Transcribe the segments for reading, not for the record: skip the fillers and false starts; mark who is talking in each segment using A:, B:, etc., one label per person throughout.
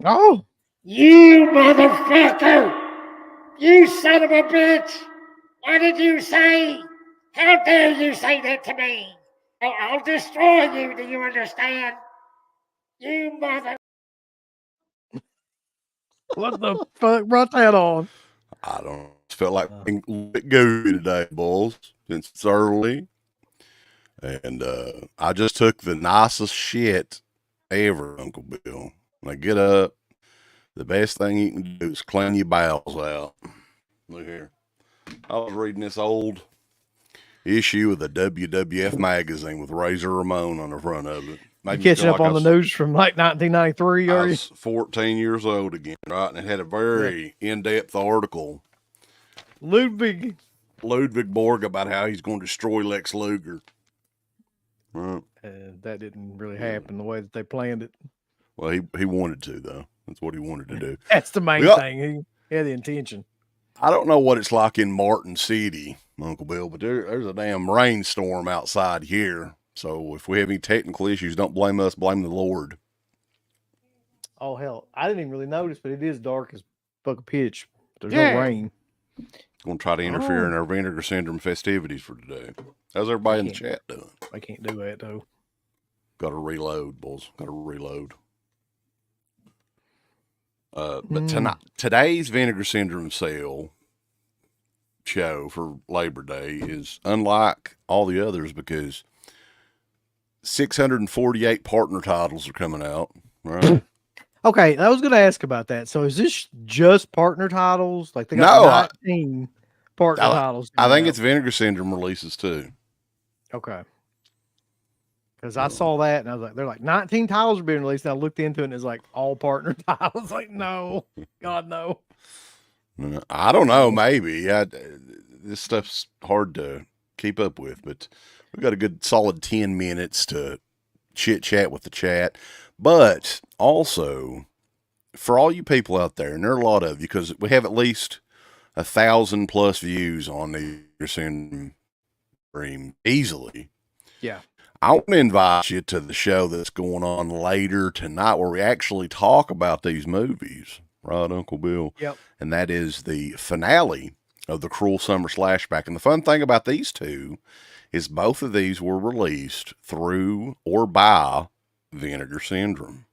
A: Oh,
B: You motherfucker! You son of a bitch! What did you say? How dare you say that to me? I'll destroy you, do you understand? You mother...
A: what the fuck brought that on?
C: I don't know. Just felt like being a little bit goofy today, boys, since it's early. And I just took the nicest shit ever, Uncle Bill. When I get up, the best thing you can do is clean your bowels out. Look here. I was reading this old issue of the WWF magazine with Razor Ramon on the front of it.
A: You
C: Made me
A: catching
C: feel
A: up
C: like
A: on the news from like 1993,
C: I
A: are you?
C: was 14 years old again, right? And it had a very in-depth article,
A: Ludwig.
C: Ludwig Borg, about how he's going to destroy Lex Luger. Right.
A: That didn't really happen the way that they planned it.
C: Well, he wanted to, though. That's what he wanted to do.
A: That's the main thing. He had the intention.
C: I don't know what it's like in Martin City, Uncle Bill, but there's a damn rainstorm outside here. So if we have any technical issues, don't blame us, blame the Lord.
A: Oh, hell. I didn't even really notice, but it is dark as fucking pitch. There's no rain.
C: Going to try to interfere in our Vinegar Syndrome festivities for today. How's everybody in the chat doing?
A: I can't do that, though.
C: Got to reload, boys. Got to reload. But today's Vinegar Syndrome sale show for Labor Day is unlike all the others because 648 partner titles are coming out, right?
A: Okay, I was going to ask about that. So is this just partner titles? Like they got 19 partner titles.
C: I think it's Vinegar Syndrome releases too.
A: Okay. Because I saw that and I was like, they're like 19 titles are being released. And I looked into it and it's like all partner titles. Like, no, God, no.
C: I don't know. Maybe this stuff's hard to keep up with, but we got a good solid 10 minutes to chit chat with the chat. But also, for all you people out there, and there are a lot of you, because we have at least 1,000+ views on the stream easily.
A: Yeah.
C: I want to invite you to the show that's going on later tonight where we actually talk about these movies, right, Uncle Bill?
A: Yep.
C: And that is the finale of the Cruel Summer Slashback. And the fun thing about these two is both of these were released through or by Vinegar Syndrome.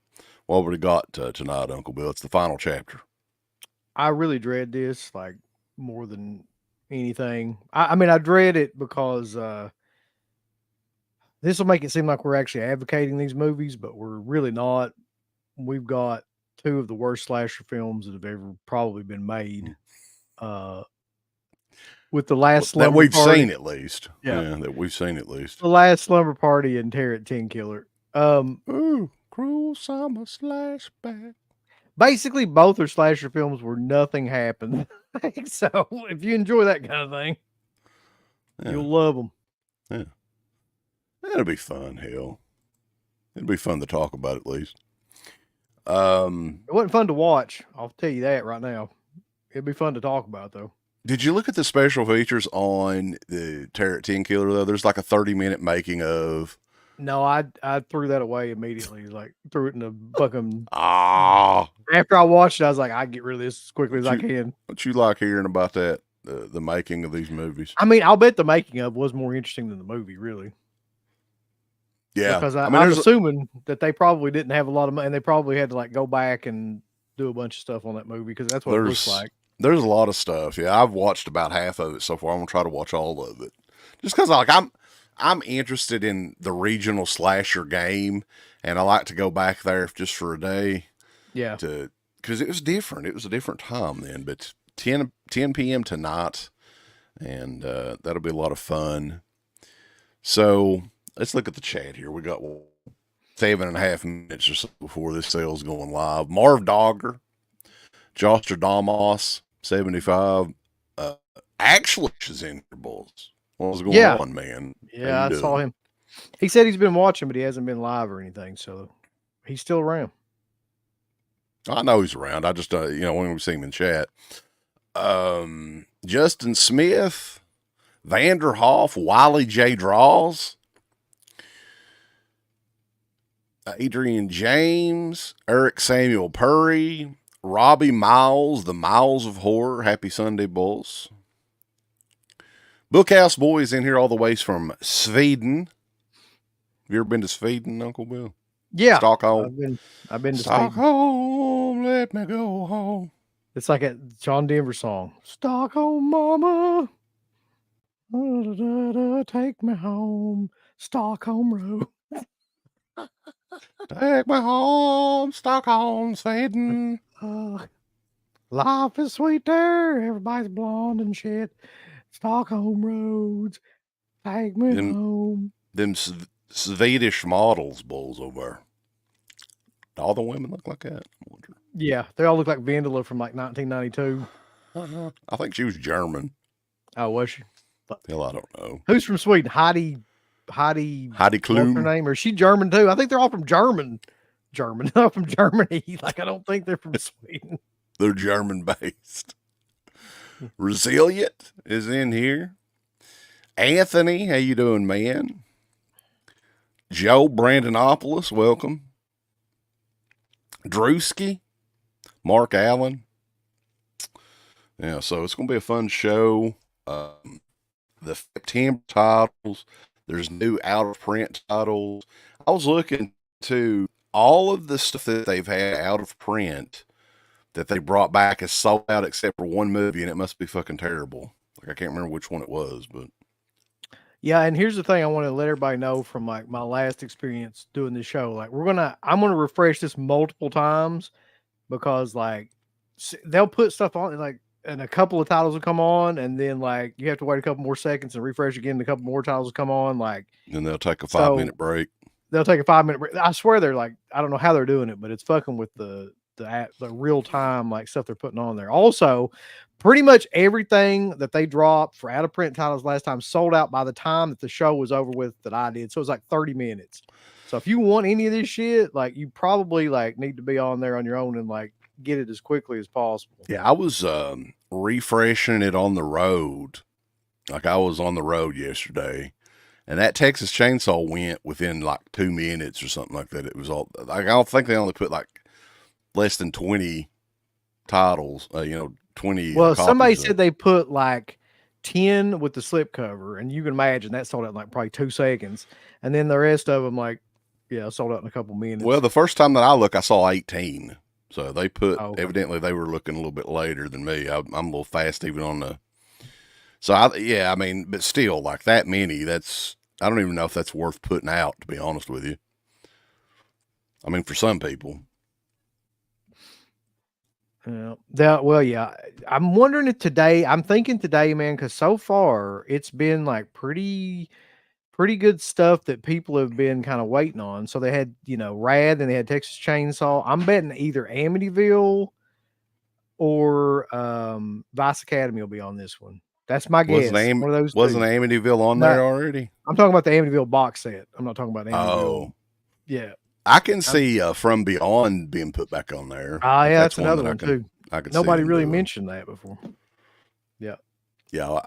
C: What have we got tonight, Uncle Bill? It's the final chapter.
A: I really dread this, like, more than anything. I mean, I dread it because this will make it seem like we're actually advocating these movies, but we're really not. We've got two of the worst slasher films that have ever probably been made. With the last slumber
C: that we've
A: party.
C: seen at least. Yeah, that we've seen at least.
A: The Last Slumber Party and Terror at 10 Killer.
C: Ooh, Cruel Summer Slashback.
A: Basically, both are slasher films where nothing happened. So, if you enjoy that kind of thing, you'll love them.
C: Yeah. That'll be fun, hell. It'll be fun to talk about at least.
A: It wasn't fun to watch. I'll tell you that right now. It'd be fun to talk about, though.
C: Did you look at the special features on the Terror at 10 Killer, though? There's like a 30-minute making of.
A: No, I threw that away immediately. Like, threw it in the fucking.
C: Ah.
A: After I watched it, I was like, I get rid of this as quickly as I can.
C: What you like hearing about that, the making of these movies?
A: I mean, I'll bet the making of was more interesting than the movie, really.
C: Yeah.
A: Because I'm assuming that they probably didn't have a lot of money, and they probably had to like go back and do a bunch of stuff on that movie because that's what it looks like.
C: There's a lot of stuff. Yeah, I've watched about half of it so far. I'm gonna try to watch all of it, just because like I'm interested in the regional slasher game, and I like to go back there just for a day.
A: Yeah.
C: Because it was different. It was a different time then. But 10 p.m. tonight, and that'll be a lot of fun. So let's look at the chat here. We got 7.5 minutes or so before this sale's going live. Marv Dogger, Jostradamus, 75. Actually, is in your Bulls. What was going on, man?
A: Yeah, I saw him. He said he's been watching, but he hasn't been live or anything. So he's still around.
C: I know he's around. I just, when we see him in chat. Justin Smith, Vanderhoff, Wiley J. Draws. Adrian James, Eric Samuel Purry, Robbie Miles, the Miles of Horror. Happy Sunday, Bulls. Bookhouse Boys in here all the way from Sweden. Have you ever been to Sweden, Uncle Bill?
A: Yeah,
C: Stockholm.
A: I've been to Sweden.
C: Stockholm, let me go home.
A: It's like a John Denver song. Stockholm, mama, take me home. Stockholm Road.
C: Take me home, Stockholm, Sweden.
A: Life is sweet there. Everybody's blonde and shit. Stockholm roads. Take me home.
C: Them Swedish models, Bulls, over there. All the women look like that. I wonder.
A: Yeah, they all look like Vendela from like 1992.
C: I think she was German.
A: Oh, was she?
C: Hell, I don't know.
A: Who's from Sweden? Heidi
C: Klum.
A: What's her name? Or is she German too? I think they're all from Germany. Like, I don't think they're from Sweden.
C: They're German based. Resilient is in here. Anthony, how you doing, man? Joe Brandonopoulos, welcome. Drewski, Mark Allen. Yeah, so it's going to be a fun show. The September titles, there's new out-of-print titles. I was looking to all of the stuff that they've had out of print that they brought back is sold out except for one movie, and it must be fucking terrible. Like, I can't remember which one it was, but
A: yeah. And here's the thing I want to let everybody know from like my last experience doing this show. Like, I'm going to refresh this multiple times because like they'll put stuff on like, and a couple of titles will come on, and then like you have to wait a couple more seconds and refresh again. And a couple more titles will come on. Like,
C: then they'll take a 5-minute break.
A: They'll take a 5-minute break. I swear they're like, I don't know how they're doing it, but it's fucking with the real time like stuff they're putting on there. Also, pretty much everything that they dropped for out of print titles last time sold out by the time that the show was over with that I did. So it was like 30 minutes. So if you want any of this shit, like you probably like need to be on there on your own and like get it as quickly as possible.
C: Yeah, I was refreshing it on the road. Like I was on the road yesterday, and that Texas Chainsaw went within like 2 minutes or something like that. It was all like I don't think they only put like less than 20 titles. 20.
A: Well, somebody said they put like 10 with the slip cover, and you can imagine that sold out in like probably 2 seconds, and then the rest of them like sold out in a couple minutes.
C: Well, the first time that I looked, I saw 18. So they put evidently they were looking a little bit later than me. I'm a little fast even on the. So I mean, but still, like that many. I don't even know if that's worth putting out, to be honest with you. I mean, for some people.
A: Yeah. I'm wondering if today. I'm thinking today, man, because so far it's been like pretty good stuff that people have been kind of waiting on. So they had, Rad, and they had Texas Chainsaw. I'm betting either Amityville or Vice Academy will be on this one. That's my guess. One of those
C: wasn't Amityville on there already?
A: I'm talking about the Amityville box set. I'm not talking about Amityville.
C: Oh,
A: yeah.
C: I can see From Beyond being put back on there.
A: Yeah, that's another one too.
C: I could.
A: Nobody really mentioned that before. Yeah.
C: Yeah,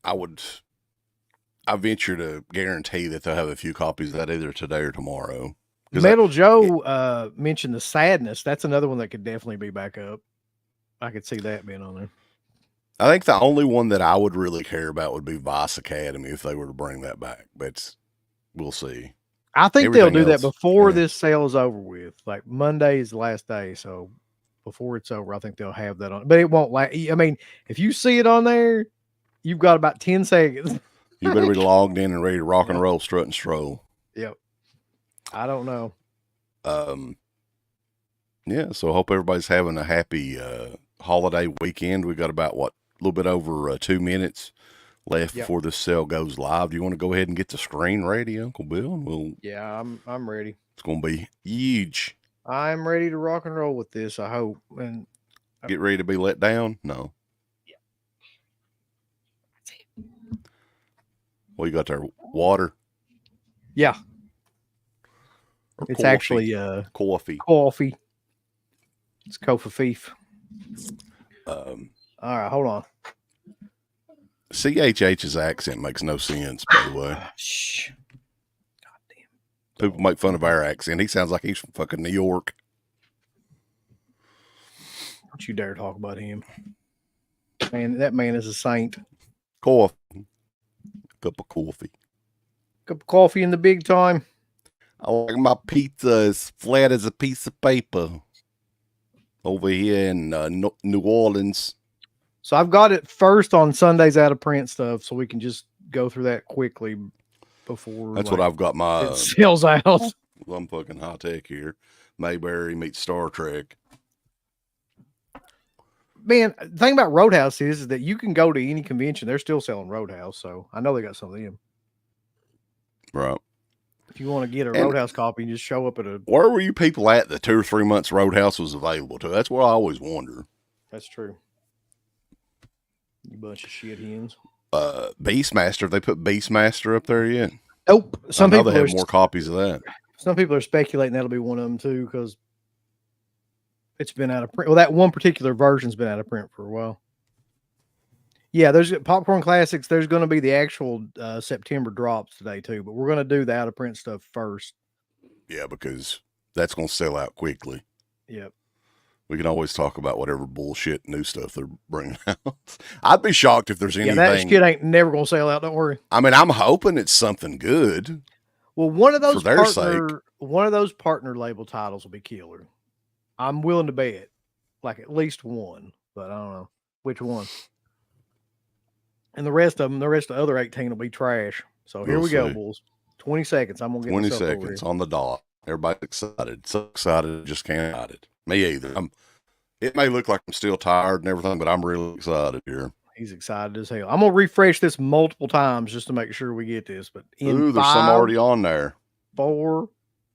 C: I venture to guarantee that they'll have a few copies of that either today or tomorrow.
A: Metal Joe mentioned the Sadness. That's another one that could definitely be back up. I could see that being on there.
C: I think the only one that I would really care about would be Vice Academy if they were to bring that back, but we'll see.
A: I think they'll do that before this sale is over with. Like Monday is the last day, so before it's over, I think they'll have that on. But it won't last. I mean, if you see it on there, you've got about 10 seconds.
C: You better be logged in and ready to rock and roll, strut and stroll.
A: Yep. I don't know.
C: Yeah, so I hope everybody's having a happy holiday weekend. We got about, a little bit over 2 minutes left before this sale goes live. Do you want to go ahead and get the screen ready, Uncle Bill? And
A: I'm ready.
C: It's going to be huge.
A: I'm ready to rock and roll with this, I hope. And
C: get ready to be let down? No.
A: Yeah.
C: What you got there? Water?
A: Yeah.
C: Or
A: it's
C: coffee?
A: Actually
C: coffee.
A: Coffee. It's coffee.
C: All
A: right, hold on.
C: CHH's accent makes no sense, by the way.
A: Shh. God damn.
C: People make fun of our accent. He sounds like he's from fucking New York.
A: Don't you dare talk about him. Man, that man is a saint.
C: Coffee. Cup of coffee.
A: Cup of coffee in the big time.
C: I like my pizza as flat as a piece of paper. Over here in New Orleans.
A: So I've got it first on Sunday's out of print stuff, so we can just go through that quickly before.
C: That's what I've got my.
A: It sells out.
C: I'm fucking high tech here. Mayberry meets Star Trek.
A: Man, the thing about Roadhouse is that you can go to any convention, they're still selling Roadhouse, so I know they got some of them.
C: Right.
A: If you want to get a Roadhouse copy, you just show up at a.
C: Where were you people at the 2 or 3 months Roadhouse was available to? That's what I always wonder.
A: That's true. You bunch of shit hens.
C: Beastmaster. They put Beastmaster up there yet?
A: Nope.
C: Some people have more copies of that.
A: Some people are speculating that'll be one of them too, because it's been out of print. Well, that one particular version's been out of print for a while. Yeah, there's Popcorn Classics. There's going to be the actual September drops today too, but we're going to do the out of print stuff first.
C: Yeah, because that's going to sell out quickly.
A: Yep.
C: We can always talk about whatever bullshit new stuff they're bringing out. I'd be shocked if there's anything.
A: Yeah, that shit ain't never going to sell out. Don't worry.
C: I mean, I'm hoping it's something good.
A: Well, one of those
C: sake.
A: Partner label titles will be killer. I'm willing to bet, like at least one, but I don't know which one. And the rest of the other 18 will be trash. So here we go, bulls. 20 seconds. I'm gonna get
C: 20 seconds on the dot. Everybody's excited. So excited, just can't hide it. Me either. It may look like I'm still tired and everything, but I'm really excited here.
A: He's excited as hell. I'm gonna refresh this multiple times just to make sure we get this. But
C: there's some already on there.
A: 4.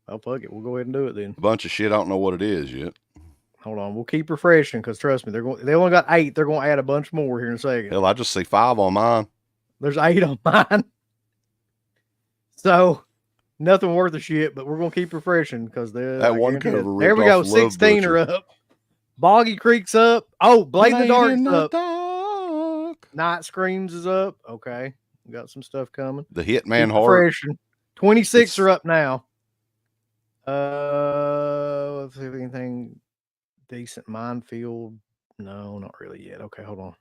A: Oh, fuck it. We'll go ahead and do it then.
C: A bunch of shit. I don't know what it is yet.
A: Hold on. We'll keep refreshing because trust me, they only got 8. They're going to add a bunch more here in a second.
C: Hell, I just see 5 on mine.
A: There's 8 on mine. So nothing worth a shit, but we're going to keep refreshing because
C: that one cover.
A: There we go. 16 are up. Boggy Creek's up. Oh, Blade in the Dark's up. Night Screams is up. Okay. We got some stuff coming.
C: The Hitman Heart.
A: 26 are up now. Let's see if anything decent. Minefield. No, not really yet. Okay, hold on.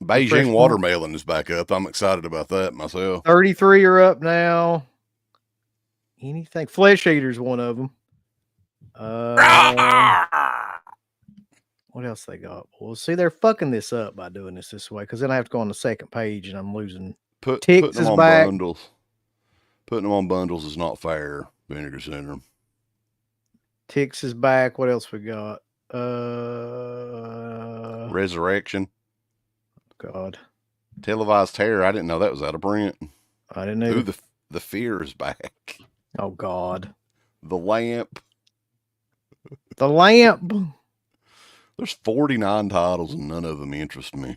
C: Beijing Watermelon is back up. I'm excited about that myself.
A: 33 are up now. Anything. Flesh Eater's one of them. What else they got? Well, see, they're fucking this up by doing this way because then I have to go on the second page and I'm losing.
C: Putting them on bundles. Putting them on bundles is not fair. Vinegar Syndrome.
A: Tix is back. What else we got?
C: Resurrection.
A: God.
C: Televised Terror. I didn't know that was out of print.
A: I didn't know.
C: The Fear is back.
A: Oh, God.
C: The Lamp.
A: The Lamp.
C: There's 49 titles and none of them interest me.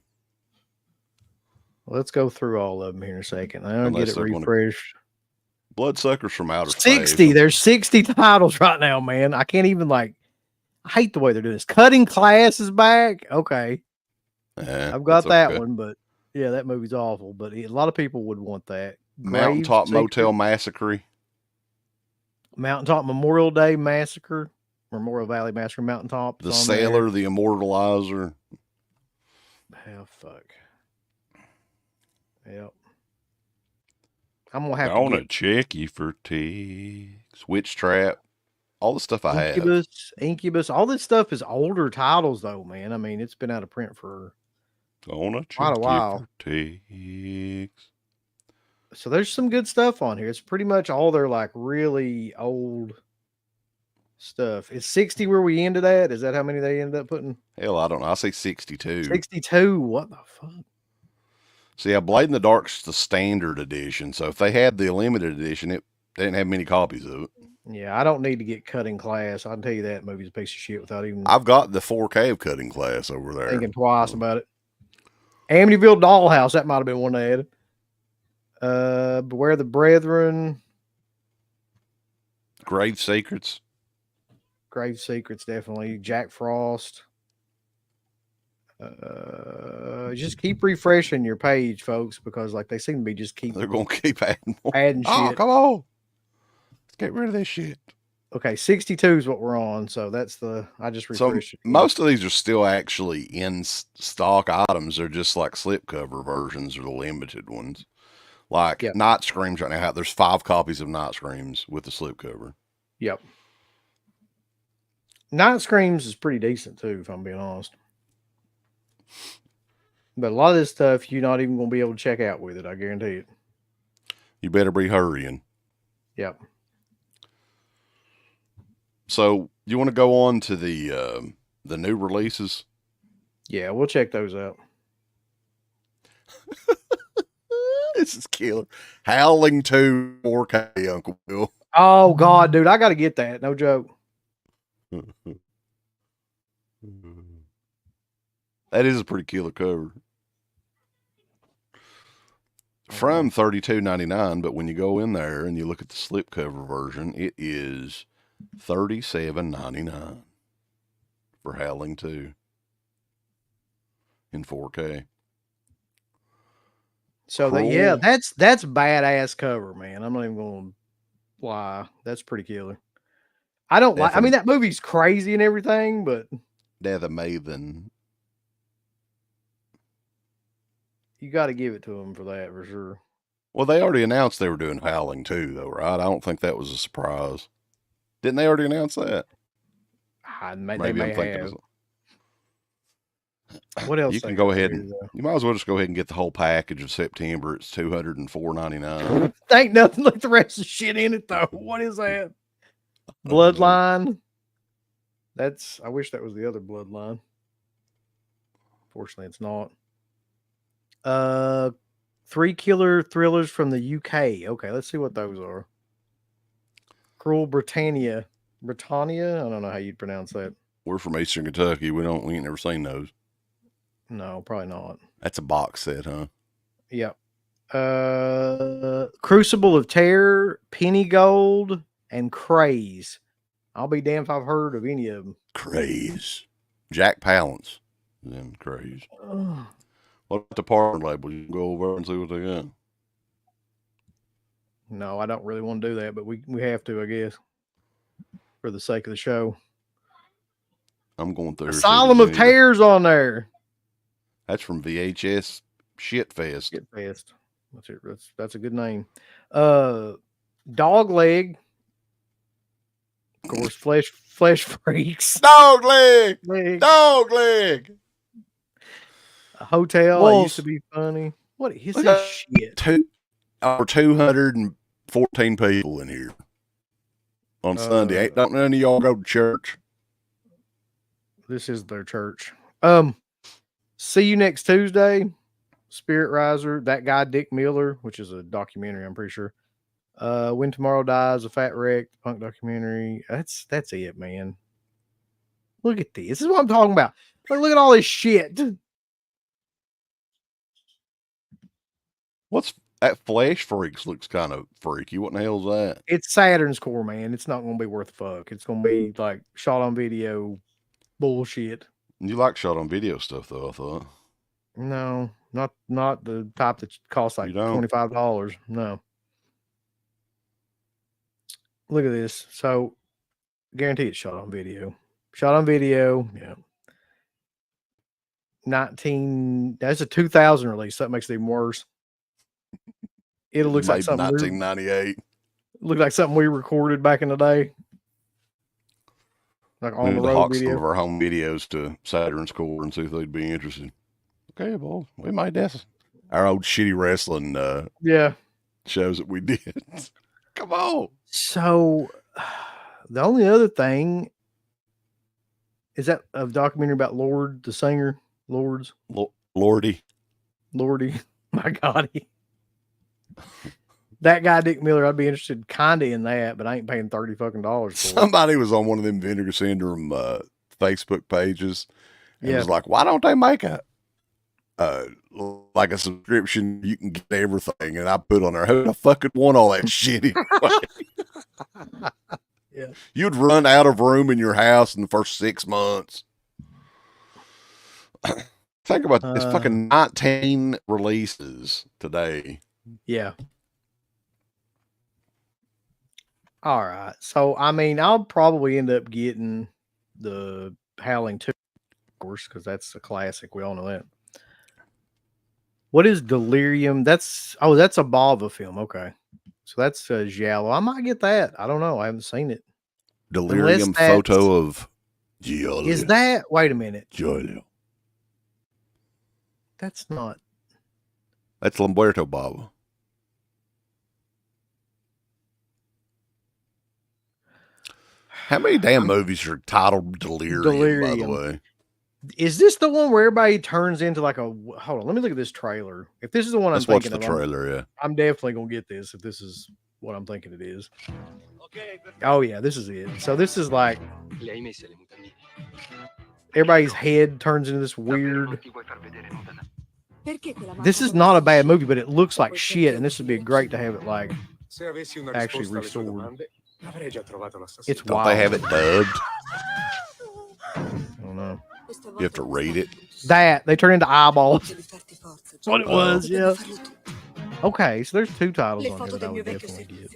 A: Let's go through all of them here in a second. I'll get it refreshed.
C: Bloodsuckers from Outer
A: 60.
C: Space.
A: There's 60 titles right now, man. I can't even I hate the way they're doing this. Cutting Class is back. Okay. I've got that one, but yeah, that movie's awful. But a lot of people would want that.
C: Mountaintop Motel Massacre.
A: Mountaintop Memorial Day Massacre. Memorial Valley Massacre. Mountaintop.
C: The Sailor, the Immortalizer.
A: Oh, fuck. Yep. I'm gonna have
C: to check you for ticks. Witch Trap. All the stuff I have.
A: Incubus. All this stuff is older titles, though, man. I mean, it's been out of print for quite a while. So there's some good stuff on here. It's pretty much all their really old stuff. Is 60 where we ended at? Is that how many they ended up putting?
C: Hell, I don't know. I say 62.
A: 62. What the fuck?
C: See, Blade in the Dark's the standard edition. So if they had the limited edition, they didn't have many copies of it.
A: Yeah, I don't need to get Cutting Class. I can tell you that movie's a piece of shit without even.
C: I've got the 4K of Cutting Class over there.
A: Thinking twice about it. Amityville Dollhouse, that might have been one they added. Beware the Brethren.
C: Grave Secrets,
A: definitely. Jack Frost. Just keep refreshing your page, folks, because they seem to be
C: they're gonna keep adding more.
A: Adding shit.
C: Oh, come on. Get rid of this shit.
A: Okay, 62 is what we're on. So that's the, I just
C: So
A: refreshed it.
C: most of these are still actually in stock items. They're just like slipcover versions or the limited ones. Like
A: Yep.
C: Night Screams right now, there's 5 copies of Night Screams with the slipcover.
A: Yep. Night Screams is pretty decent too, if I'm being honest. But a lot of this stuff you're not even going to be able to check out with it. I guarantee it.
C: You better be hurrying.
A: Yep.
C: So you want to go on to the new releases?
A: Yeah, we'll check those out.
C: This is killer. Howling 2 4K, Uncle Bill.
A: Oh God, dude, I got to get that. No joke.
C: That is a pretty killer cover. From $32.99, but when you go in there and you look at the slipcover version, it is $37.99 for Howling 2 in 4K.
A: So that, yeah, that's badass cover, man. I'm not even going to lie. That's pretty killer. I don't like. I mean, that movie's crazy and everything, but
C: they're the Maven.
A: You got to give it to them for that for sure.
C: Well, they already announced they were doing Howling 2, though, right? I don't think that was a surprise. Didn't they already announce that?
A: They may have. What else?
C: You can go ahead and you might as well just go ahead and get the whole package of September. It's $204.99.
A: Ain't nothing like the rest of shit in it though. What is that? Bloodline. I wish that was the other Bloodline. Fortunately, it's not. 3 killer thrillers from the UK. Okay, let's see what those are. Cruel Britannia. Britannia? I don't know how you'd pronounce that.
C: We're from Eastern Kentucky. We ain't never seen those.
A: No, probably not.
C: That's a box set, huh?
A: Yep. Crucible of Terror, Penny Gold, and Craze. I'll be damned if I've heard of any of them.
C: Craze. Jack Palance. Then Craze. What about the partner label? You can go over and see what they got.
A: No, I don't really want to do that, but we have to, I guess, for the sake of the show.
C: I'm going through
A: Asylum of Tears on there.
C: That's from VHS Shitfest.
A: Shitfest. That's it. That's a good name. Dog Leg. Of course, Flesh Freaks.
C: Dog Leg. Dog Leg.
A: A Hotel. That used to be funny. What is this shit?
C: Over 214 people in here on Sunday. Don't none of y'all go to church?
A: This is their church. See You Next Tuesday. Spirit Riser. That Guy Dick Miller, which is a documentary, I'm pretty sure. When Tomorrow Dies, a Fat Wreck, punk documentary. That's it, man. Look at this. This is what I'm talking about. Look at all this shit.
C: What's that? Flesh Freaks looks kind of freaky. What in the hell's that?
A: It's Saturn's core, man. It's not going to be worth a fuck. It's going to be like shot on video bullshit.
C: You like shot on video stuff, though, I thought.
A: No, not the type that costs like $25. No. Look at this. So, guarantee it's shot on video. Shot on video. Yeah. That's a 2000 release. That makes it even worse. It looks like something
C: 1998.
A: Look like something we recorded back in the day. Like on the road video.
C: Some of our home videos to Saturn's Core and see if they'd be interested. Okay, well, we might this. Our old shitty wrestling shows that we did. Come on.
A: So the only other thing is that a documentary about Lord, the singer, Lords.
C: Lordy.
A: My God. That Guy Dick Miller, I'd be interested kinda in that, but I ain't paying $30 fucking for it.
C: Somebody was on one of them Vinegar Syndrome Facebook pages and was like, why don't they make a subscription you can get everything? And I put on there, who the fuck would want all that shit anyway?
A: Yeah.
C: You'd run out of room in your house in the first 6 months. Think about this, fucking 19 releases today.
A: Yeah. All right. So I mean, I'll probably end up getting the Howling 2, of course, because that's a classic. We all know that. What is Delirium? That's a Bava film. Okay. So that's Giallo. I might get that. I don't know. I haven't seen it.
C: Delirium photo of Giallo.
A: Is that? Wait a minute.
C: Giallo.
A: That's not.
C: That's Lamberto Bava. How many damn movies are titled Delirium, by the way?
A: Is this the one where everybody turns into like a... Hold on, let me look at this trailer. If this is the one I'm thinking of...
C: Let's watch the trailer, yeah.
A: I'm definitely going to get this if this is what I'm thinking it is. Oh, yeah, this is it. So this is like... Everybody's head turns into this weird... This is not a bad movie, but it looks like shit, and this would be great to have it like actually restored. It's wild.
C: Don't they have it dubbed?
A: I don't know.
C: You have to read it.
A: That they turn into eyeballs. That's what it was, yeah. Okay, so there's 2 titles on here that I would definitely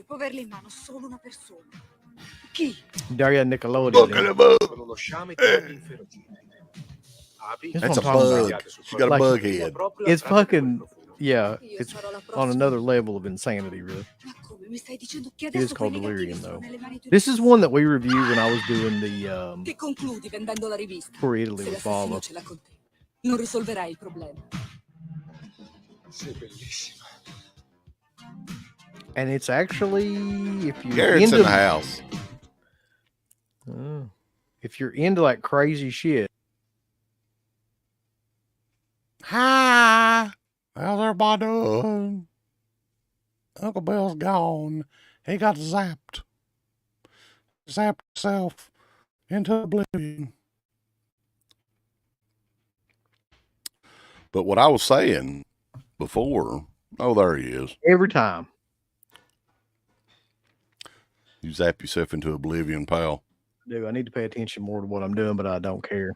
A: get. Daria Nickelodeon.
C: Look at him up. That's a bug. She got a bug head.
A: It's fucking, yeah, it's on another level of insanity, really. It is called Delirium, though. This is one that we reviewed when I was doing the for Italy with Bava. And it's actually, if you're
C: Garrett's in the house.
A: If you're into like crazy shit.
C: Hi, how's everybody doing? Uncle Bill's gone. He got zapped. Zapped himself into oblivion. But what I was saying before, oh, there he is.
A: Every time.
C: You zap yourself into oblivion, pal.
A: I need to pay attention more to what I'm doing, but I don't care.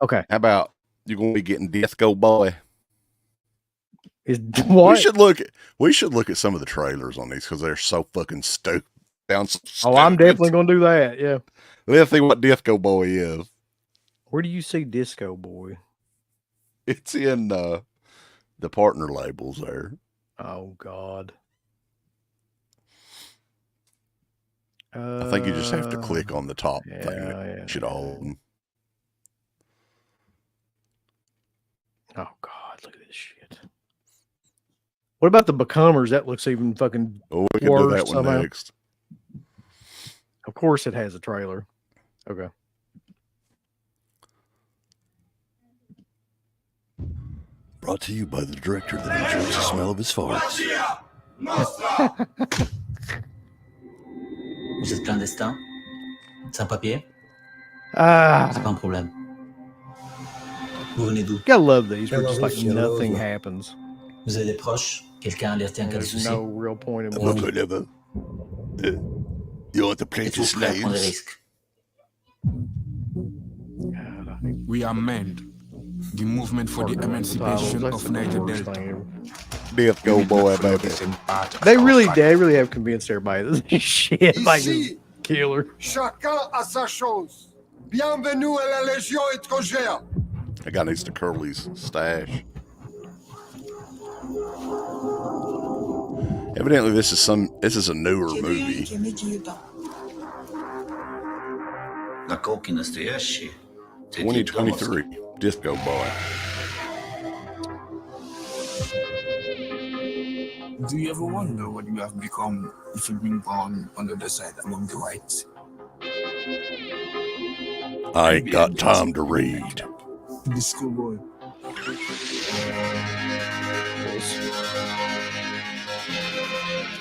A: Okay.
C: How about you're going to be getting Disco Boy?
A: Is what?
C: We should look at some of the trailers on these because they're so fucking stupid.
A: Oh, I'm definitely going to do that. Yeah.
C: Let's see what Disco Boy is.
A: Where do you see Disco Boy?
C: It's in the partner labels there.
A: Oh God.
C: I think you just have to click on the top thing.
A: Yeah,
C: should hold.
A: Oh God, look at this shit. What about the Becomers? That looks even fucking
C: we can do that one somehow. Next.
A: Of course it has a trailer. Okay.
C: Brought to you by the director that enjoys the smell of his farts.
D: Vous êtes clandestin? Sans papier? C'est pas un problème. Vous venez d'où?
A: Gotta love these where just like nothing happens.
D: Vous avez des proches? Quelqu'un alerté en cas de souci?
A: No real point in
C: whatever. You want to play to slaves?
E: We are meant. The movement for the emancipation of Niger Delta.
C: Disco Boy, baby.
A: They really have convinced everybody that this shit like is killer.
F: Chacun a sa chose. Bienvenue à la Légion étrangère.
C: That guy needs to curl his stash. Evidently, this is a newer movie.
D: На колки настоящие.
C: 2023, Disco Boy.
E: Do you ever wonder what you have become if you've been born on the other side among the whites?
C: I ain't got time to read.
E: Disco Boy.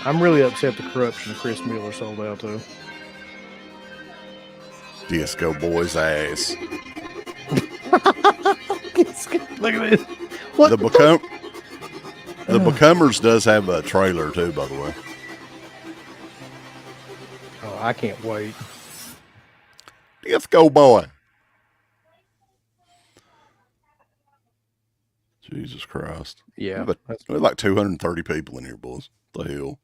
A: I'm really upset the corruption of Chris Miller sold out to.
C: Disco Boy's ass.
A: Look at this. What
C: the Becomers does have a trailer too, by the way.
A: Oh, I can't wait.
C: Disco Boy. Jesus Christ.
A: Yeah.
C: There's like 230 people in here, boys. What the hell?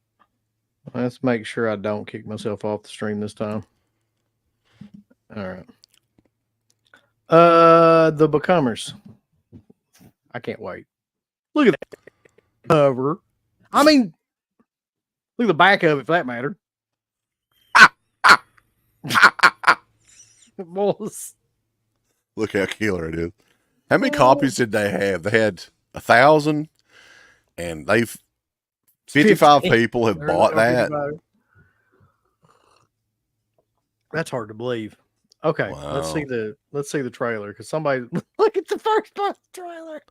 A: Let's make sure I don't kick myself off the stream this time. All right. The Becomers. I can't wait. Look at that cover. I mean, look at the back of it for that matter. Boys.
C: Look how killer it is. How many copies did they have? They had 1,000, and they've 55 people have bought that.
A: That's hard to believe. Okay,
C: Wow.
A: let's see the trailer because somebody look at the first part of the trailer.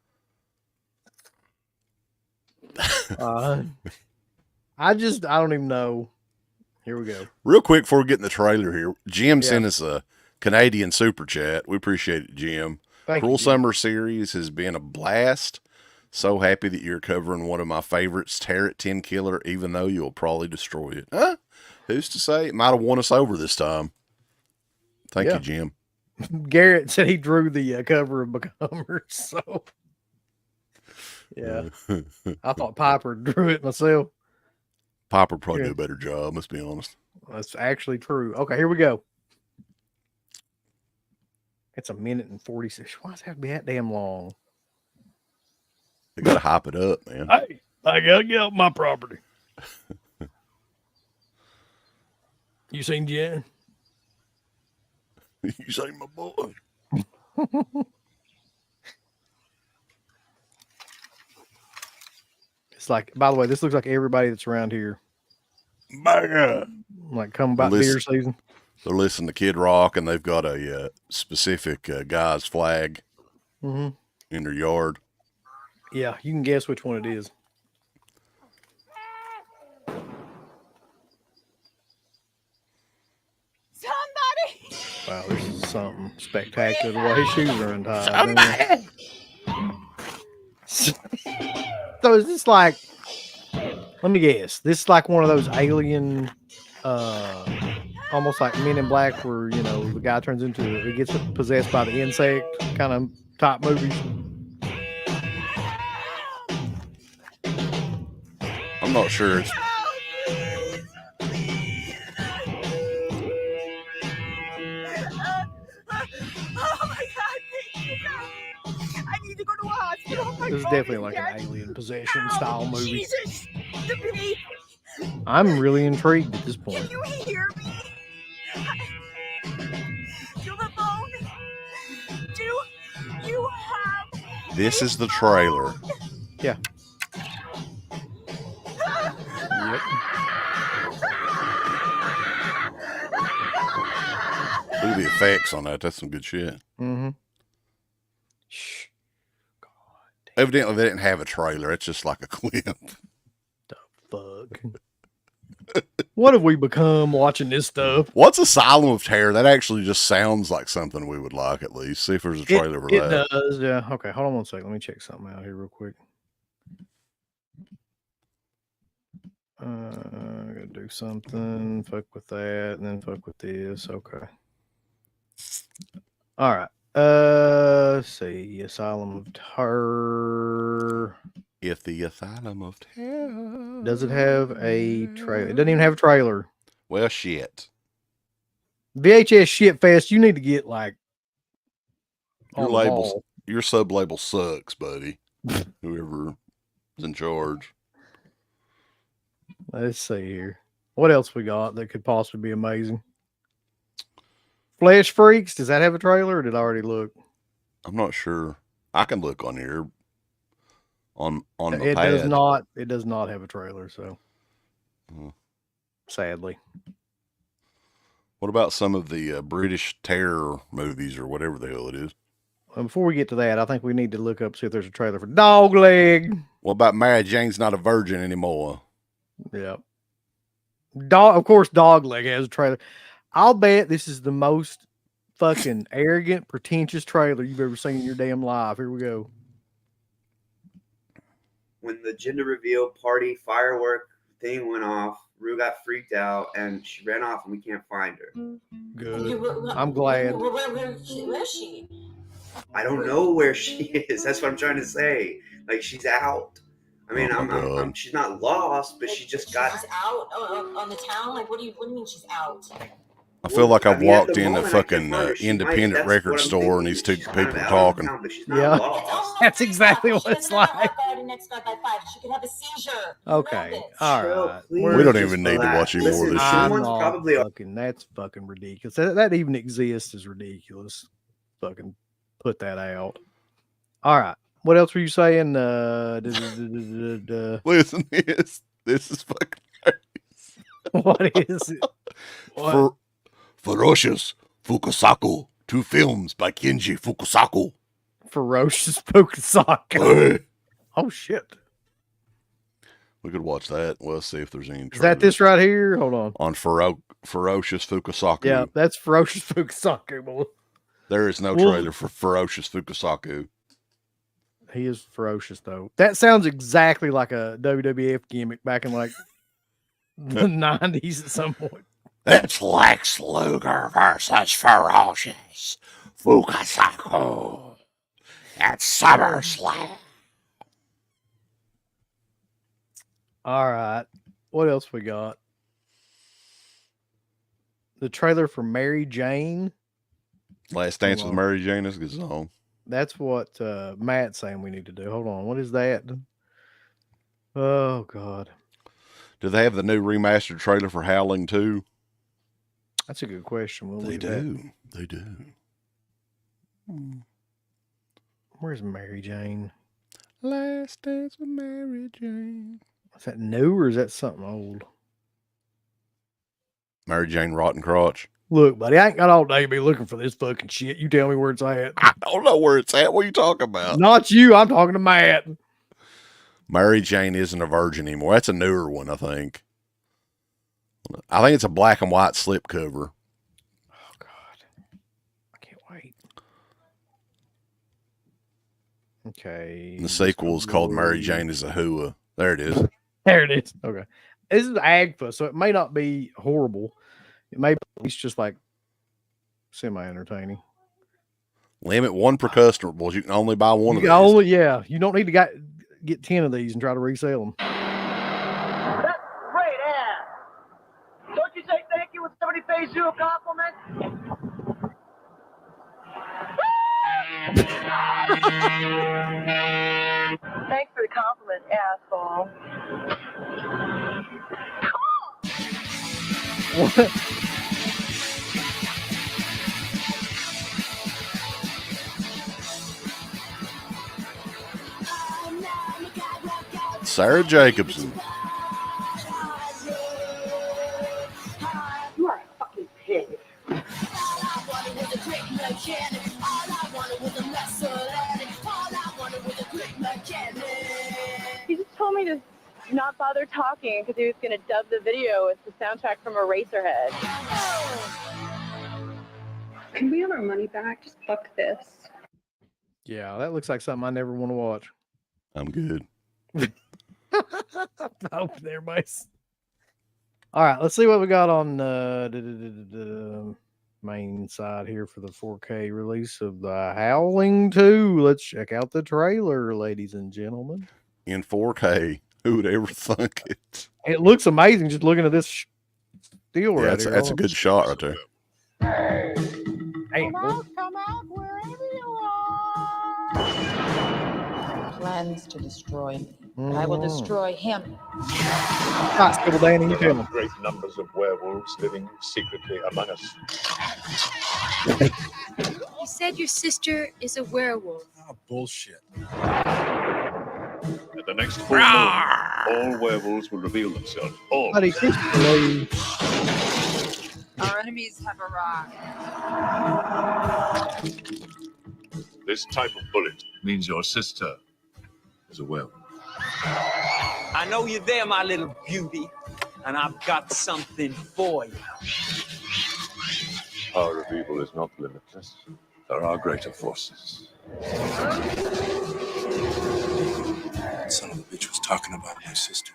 A: I don't even know. Here we go.
C: Real quick before we get in the trailer here, Jim sent us a Canadian super chat. We appreciate it, Jim. Cruel Summer series has been a blast. So happy that you're covering one of my favorites, Tear It 10 Killer, even though you'll probably destroy it. Huh? Who's to say? It might have won us over this time. Thank you, Jim.
A: Garrett said he drew the cover of Becomers, so yeah. I thought Piper drew it myself.
C: Piper probably did a better job, let's be honest.
A: That's actually true. Okay, here we go. It's 1:46. Why does it have to be that damn long?
C: They gotta hype it up, man.
A: Hey, I gotta get off my property. You seen Jen?
C: You seen my boy?
A: It's like, by the way, this looks like everybody that's around here. Like come about beer season.
C: They're listening to Kid Rock, and they've got a specific guy's flag in their yard.
A: Yeah, you can guess which one it is.
G: Somebody!
A: Wow, this is something spectacular. The way his shoes are untied. So is this like, let me guess, this is like one of those alien, almost like Men in Black where, you know, the guy turns into, he gets possessed by the insect kind of type movies.
C: I'm not sure. It's...
G: Oh my God, thank you guys. I need to go to a hospital.
A: This is definitely like an alien possession style movie.
G: Jesus, the baby.
A: I'm really intrigued at this point.
G: Can you hear me? Feel the bone? Do you have...
C: This is the trailer.
A: Yeah. Yep.
C: Look at the effects on that. That's some good shit.
A: Mm-hmm.
C: God. Evidently, they didn't have a trailer. It's just like a clip.
A: The fuck? What have we become watching this stuff?
C: What's Asylum of Terror? That actually just sounds like something we would like, at least. See if there's a trailer for that.
A: It does, yeah. Okay, hold on one second. Let me check something out here real quick. I gotta do something. Fuck with that, and then fuck with this. Okay. All right. Let's see. Asylum of Terror.
C: If the Asylum of Terror.
A: Does it have a trailer? It doesn't even have a trailer.
C: Well, shit.
A: VHS shit fest. You need to get like
C: your labels. Your sub label sucks, buddy. Whoever's in charge.
A: Let's see here. What else we got that could possibly be amazing? Flesh Freaks. Does that have a trailer or did I already look?
C: I'm not sure. I can look on here. On my
A: it
C: pad.
A: It does not have a trailer, so sadly.
C: What about some of the British terror movies or whatever the hell it is?
A: Before we get to that, I think we need to look up, see if there's a trailer for Dogleg.
C: What about Mary Jane's Not a Virgin Anymore?
A: Yep. Of course, Dogleg has a trailer. I'll bet this is the most fucking arrogant, pretentious trailer you've ever seen in your damn life. Here we go.
H: When the gender reveal party firework thing went off, Rue got freaked out and she ran off and we can't find her.
A: Good. I'm glad.
G: Where is she?
H: I don't know where she is. That's what I'm trying to say. Like, she's out. I mean, she's not lost, but she just got.
G: She's out on the town. Like, what do you mean she's out?
C: I feel like I've walked in a
H: moment,
C: fucking independent record store and these two people are talking.
A: Yeah, that's exactly what it's like.
G: She could have a seizure.
A: Okay, all right.
C: We don't even need to watch any more of this
A: shit. That's fucking ridiculous. That even exists is ridiculous. Fucking put that out. All right. What else were you saying?
C: Listen, this is fucking crazy.
A: What is it? What?
C: Ferocious Fukusaku. 2 films by Kenji Fukusaku.
A: Ferocious Fukusaku.
C: Hey.
A: Oh shit.
C: We could watch that. We'll see if there's any.
A: Is that this right here? Hold on.
C: On Ferocious Fukusaku.
A: Yeah, that's Ferocious Fukusaku, boy.
C: There is no trailer for Ferocious Fukusaku.
A: He is ferocious though. That sounds exactly like a WWF gimmick back in like the 90s at some point.
C: It's Lex Luger versus Ferocious Fukusaku at SummerSlam.
A: All right. What else we got? The trailer for Mary Jane.
C: Last Dance with Mary Jane is a good song.
A: That's what Matt's saying we need to do. Hold on. What is that? Oh, God.
C: Do they have the new remastered trailer for Howling 2?
A: That's a good question.
C: They do. They do.
A: Where's Mary Jane?
C: Last Dance with Mary Jane.
A: Is that new or is that something old?
C: Mary Jane Rotten Crotch.
A: Look, buddy, I ain't got all day to be looking for this fucking shit. You tell me where it's at.
C: I don't know where it's at. What are you talking about?
A: Not you. I'm talking to Matt.
C: Mary Jane isn't a virgin anymore. That's a newer one, I think. I think it's a black and white slipcover.
A: Oh, God. I can't wait. Okay.
C: And the sequel is called Mary Jane is a Hua. There it is.
A: There it is. Okay. This is AGFA, so it may not be horrible. It may be at least just like semi-entertaining.
C: Limit 1 per customer. Well, you can only buy one of these.
A: Yeah. You don't need to get 10 of these and try to resell them.
I: That's great ass. Don't you say thank you when somebody pays you a compliment? Thanks for the compliment, asshole.
A: What?
C: Sarah Jacobson.
I: You are a fucking pig. He just told me to not bother talking because he was going to dub the video with the soundtrack from Eraserhead.
J: Can we have our money back? Just fuck this.
A: Yeah, that looks like something I never want to watch.
C: I'm good.
A: Hope everybody's. All right, let's see what we got on the main side here for the 4K release of the Howling 2. Let's check out the trailer, ladies and gentlemen.
C: In 4K. Who would ever think it?
A: It looks amazing just looking at this steel right here.
C: That's a good shot right there.
A: Hey,
I: Come out wherever you are.
K: Plans to destroy me. I will destroy him.
A: Hospital, Danny, you tell him.
L: Great numbers of werewolves living secretly among us.
M: You said your sister is a werewolf.
L: Oh, bullshit. At the next full moon, all werewolves will reveal themselves. All.
A: Buddy,
M: Our enemies have arrived.
L: This type of bullet means your sister is a werewolf.
N: I know you're there, my little beauty, and I've got something for you.
L: Power of evil is not limitless. There are greater forces.
E: Son of a bitch was talking about my sister.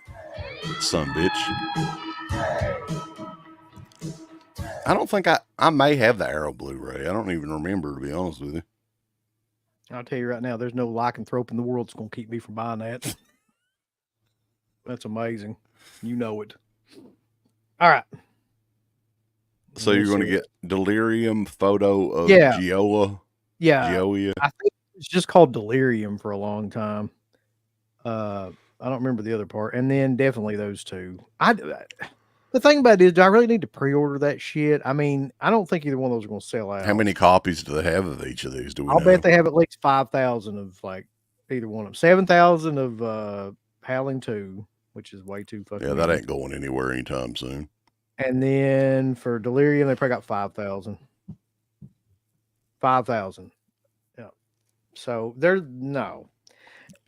C: Son of a bitch. I don't think I may have the Arrow Blu-ray. I don't even remember, to be honest with you.
A: I'll tell you right now, there's no lycanthrope in the world that's going to keep me from buying that. That's amazing. You know it. All right.
C: So you're going to get Delirium photo of Gioia?
A: Yeah.
C: Gioia.
A: I think it's just called Delirium for a long time. I don't remember the other part. And then definitely those two. The thing about it is, do I really need to pre-order that shit? I mean, I don't think either one of those are going to sell out.
C: How many copies do they have of each of these? Do we know?
A: I'll bet they have at least 5,000 of like either one of them. 7,000 of Howling 2, which is way too fucking.
C: Yeah, that ain't going anywhere anytime soon.
A: And then for Delirium, they probably got 5,000. 5,000. Yeah. So there's no.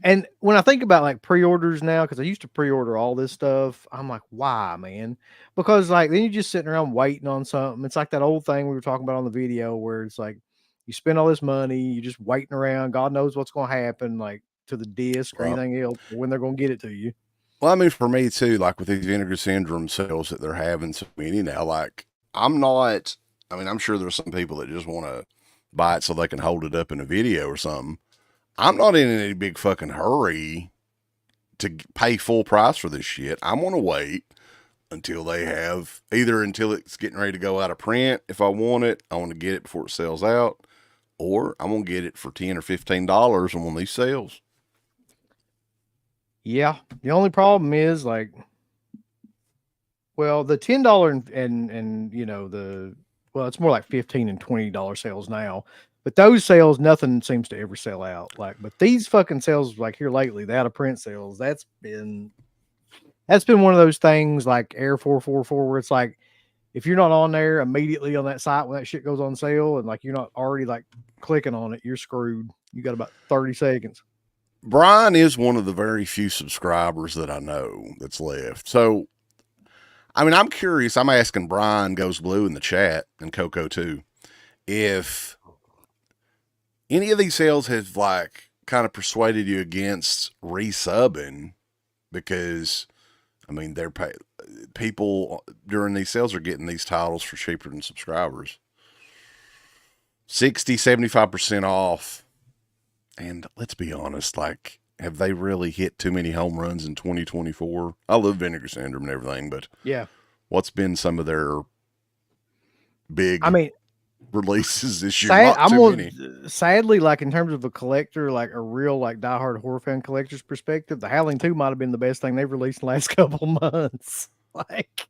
A: And when I think about like pre-orders now, because I used to pre-order all this stuff, I'm like, why, man? Because like then you're just sitting around waiting on something. It's like that old thing we were talking about on the video where it's like you spend all this money, you're just waiting around. God knows what's going to happen, like to the disc or anything else, or when they're going to get it to you.
C: Well, I mean, for me too, like with these Vinegar Syndrome sales that they're having so many now, like I'm sure there's some people that just want to buy it so they can hold it up in a video or something. I'm not in any big fucking hurry to pay full price for this shit. I'm going to wait until they have until it's getting ready to go out of print. If I want it, I want to get it before it sells out, or I'm going to get it for $10 or $15 on one of these sales.
A: Yeah. The only problem is like, well, the $10 and you know, it's more like $15 and $20 sales now. But those sales, nothing seems to ever sell out. Like, but these fucking sales, like here lately, the out of print sales, that's been one of those things like Air 444, where it's like, if you're not on there immediately on that site when that shit goes on sale, and like you're not already like clicking on it, you're screwed. You got about 30 seconds.
C: Brian is one of the very few subscribers that I know that's left. So, I mean, I'm curious. I'm asking Brian Goes Blue in the chat and Coco too, if any of these sales have like kind of persuaded you against resubbing, because I mean, people during these sales are getting these titles for cheaper than subscribers. 60, 75% off. And let's be honest, like, have they really hit too many home runs in 2024? I love Vinegar Syndrome and everything, but
A: yeah,
C: what's been some of their big releases this year?
A: Sadly, like in terms of a collector, like a real like diehard horror fan collector's perspective, the Howling 2 might have been the best thing they've released in the last couple months. Like,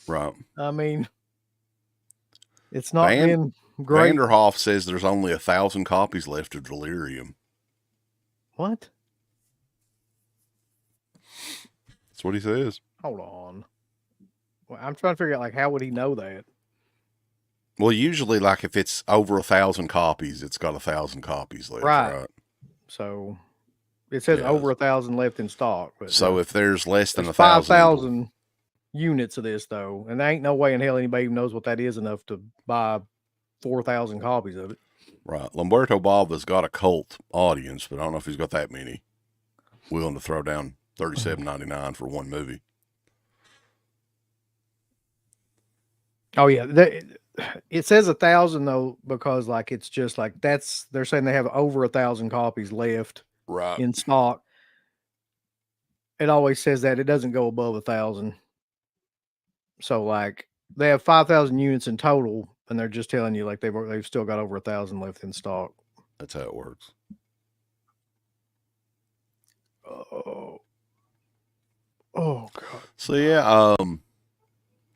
C: right.
A: I mean, it's not been great.
C: Vanderhoff says there's only 1,000 copies left of Delirium.
A: What?
C: That's what he says.
A: Hold on. Well, I'm trying to figure out like how would he know that?
C: Well, usually, like if it's over 1,000 copies, it's got 1,000 copies left, right?
A: So it says over 1,000 left in stock. But
C: so if there's less than
A: 5,000 units of this, though, and there ain't no way in hell anybody even knows what that is enough to buy 4,000 copies of it.
C: Right. Lamberto Bava's got a cult audience, but I don't know if he's got that many willing to throw down $37.99 for one movie.
A: Oh yeah, it says 1,000 though, because like it's just like they're saying they have over 1,000 copies left in stock. It always says that it doesn't go above 1,000. So like they have 5,000 units in total, and they're just telling you like they've still got over 1,000 left in stock.
C: That's how it works.
A: Oh God.
C: So yeah,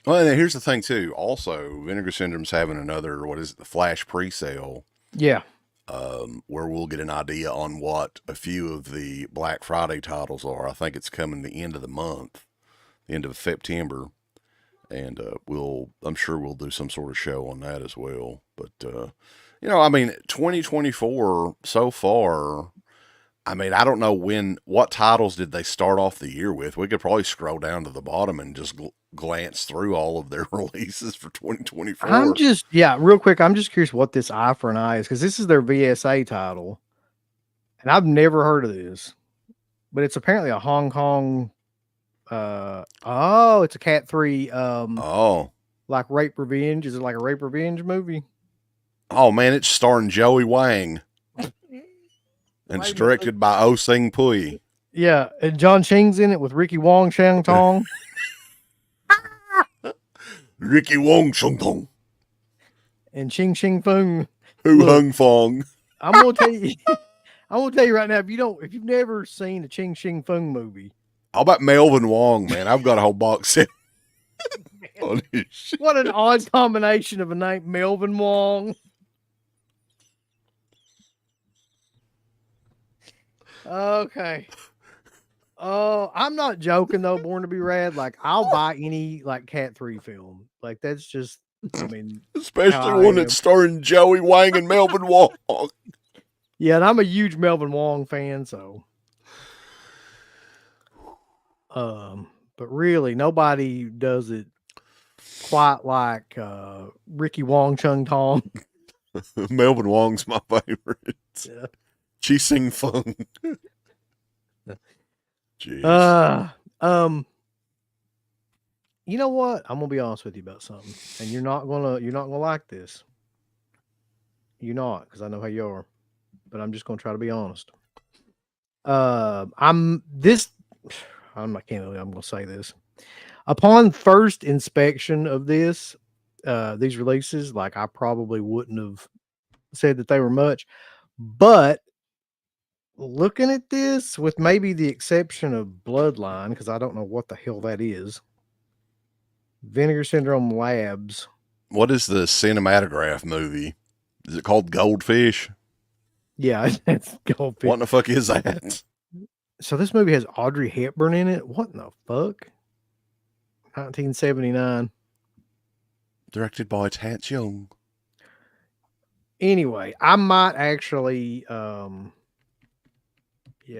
C: well, and here's the thing too. Also, Vinegar Syndrome's having another, the Flash pre-sale.
A: Yeah.
C: Where we'll get an idea on what a few of the Black Friday titles are. I think it's coming the end of the month, the end of September. And I'm sure we'll do some sort of show on that as well. But, you know, I mean, 2024 so far, I mean, I don't know what titles did they start off the year with. We could probably scroll down to the bottom and just glance through all of their releases for 2024.
A: Real quick, I'm just curious what this Eye for an Eye is, because this is their VSA title. And I've never heard of this, but it's apparently a Hong Kong. It's a Cat 3. Like Rape Revenge. Is it like a Rape Revenge movie?
C: Oh man, it's starring Joey Wang. And it's directed by Oh Sing Pui.
A: Yeah, and John Ching's in it with Ricky Wong Shang Tong.
C: Ricky Wong Shang Tong.
A: And Ching Ching Fung.
C: Who hung Fong?
A: I'm gonna tell you. I'm gonna tell you right now. If you've never seen a Ching Ching Fung movie,
C: how about Melvin Wong, man? I've got a whole box set.
A: What an odd combination of a name, Melvin Wong. Okay. I'm not joking though. Born to be Rad. Like I'll buy any like Cat 3 film. Like that's just. I mean,
C: especially one that's starring Joey Wang and Melvin Wong.
A: Yeah, and I'm a huge Melvin Wong fan, so. But really, nobody does it quite like Ricky Wong Chung Tong.
C: Melvin Wong's my favorite.
A: Yeah.
C: Chi Sing Fung. Jeez.
A: You know what? I'm gonna be honest with you about something, and you're not gonna like this. You're not, because I know how you are. But I'm just gonna try to be honest. I'm gonna say this. Upon first inspection of these releases, like I probably wouldn't have said that they were much, but looking at this, with maybe the exception of Bloodline, because I don't know what the hell that is. Vinegar Syndrome Labs.
C: What is the cinematograph movie? Is it called Goldfish?
A: Yeah, it's Goldfish.
C: What in the fuck is that?
A: So this movie has Audrey Hepburn in it. What in the fuck? 1979.
C: Directed by Tats Young.
A: Anyway, I might actually, yeah,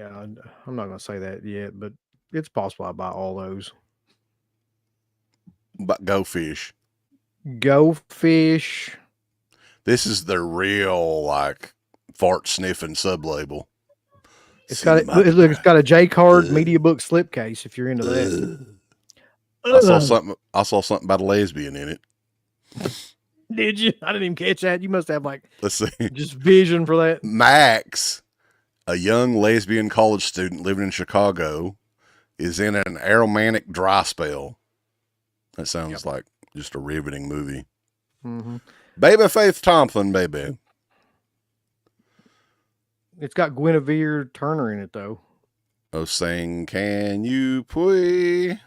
A: I'm not going to say that yet, but it's possible I buy all those.
C: But Go Fish.
A: Go Fish.
C: This is the real, like, fart sniffing sub label.
A: It's got a J Card media book slipcase if you're into that.
C: I saw something about a lesbian in it.
A: Did you? I didn't even catch that. You must have
C: let's see,
A: just vision for that.
C: Max, a young lesbian college student living in Chicago, is in an aromantic dry spell. That sounds like just a riveting movie.
A: Mm-hmm.
C: Baby Faith Thompson, baby.
A: It's got Guinevere Turner in it, though.
C: Oh, saying, can you pee?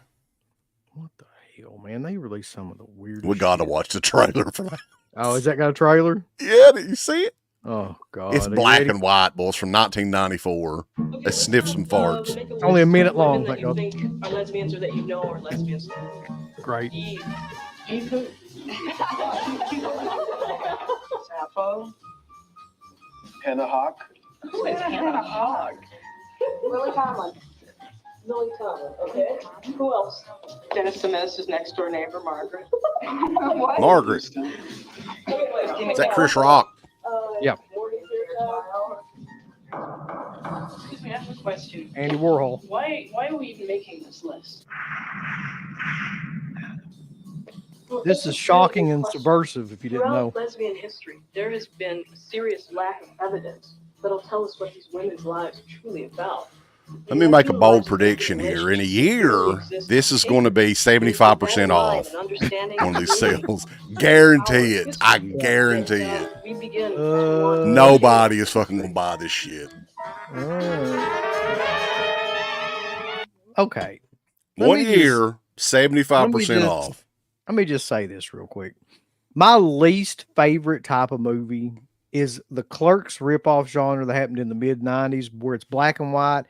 A: What the hell, man? They released some of the weirdest
C: We got to watch the trailer for that.
A: Oh, is that got a trailer?
C: Yeah, did you see it?
A: Oh, God.
C: It's black and white, boys, from 1994. They sniff some farts.
A: Only a minute long, thank God.
O: Are lesbians or that you know are lesbians?
A: Great.
O: Sappho.
P: Hannah Hawk.
O: Who is Hannah Hawk?
J: Lily Tomlin.
O: Lily Tomlin, okay. Who else? Dennis Simis' next door neighbor, Margaret. What?
C: Margaret. Is that Chris Rock?
A: Yeah.
O: Excuse me, I have a question.
A: Andy Warhol.
O: Why are we even making this list?
A: This is shocking and subversive, if you didn't know.
O: Throughout lesbian history, there has been a serious lack of evidence that'll tell us what these women's lives are truly about.
C: Let me make a bold prediction here. In a year, this is going to be 75% off one of these sales. Guarantee it. I guarantee it. Nobody is fucking going to buy this shit.
A: Okay.
C: 1 year, 75% off.
A: Let me just say this real quick. My least favorite type of movie is the Clerks ripoff genre that happened in the mid-90s where it's black and white.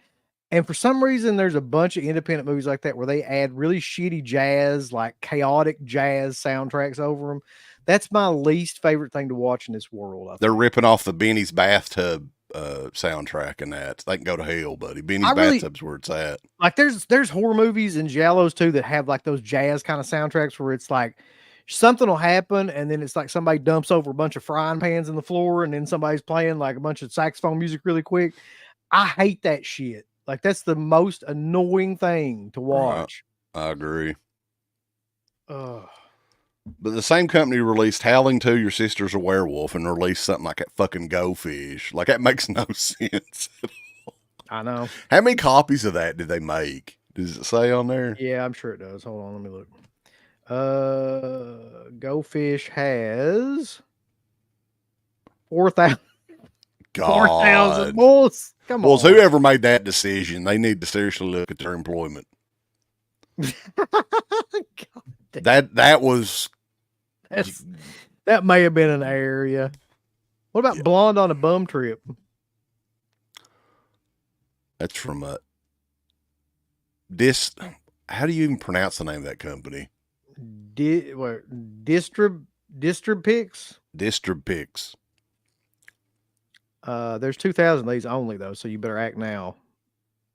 A: And for some reason, there's a bunch of independent movies like that where they add really shitty jazz, like chaotic jazz soundtracks over them. That's my least favorite thing to watch in this world.
C: They're ripping off the Benny's Bathtub soundtrack and that. They can go to hell, buddy. Benny's Bathtub's where it's at.
A: Like there's horror movies and giallos too that have like those jazz kind of soundtracks where it's like something will happen and then it's like somebody dumps over a bunch of frying pans in the floor and then somebody's playing like a bunch of saxophone music really quick. I hate that shit. Like that's the most annoying thing to watch.
C: I agree. But the same company released Howling 2, Your Sister's a Werewolf, and released something like that fucking Go Fish. Like that makes no sense at all.
A: I know.
C: How many copies of that did they make? Does it say on there?
A: Yeah, I'm sure it does. Hold on, let me look. Go Fish has 4,000. 4,000 bulls. Come
C: Bulls,
A: on.
C: whoever made that decision, they need to seriously look at their employment. that was
A: that may have been an area. What about Blonde on a Bum Trip?
C: That's from how do you even pronounce the name of that company?
A: Distrib Picks?
C: Distrib Picks.
A: There's 2,000 of these only though, so you better act now.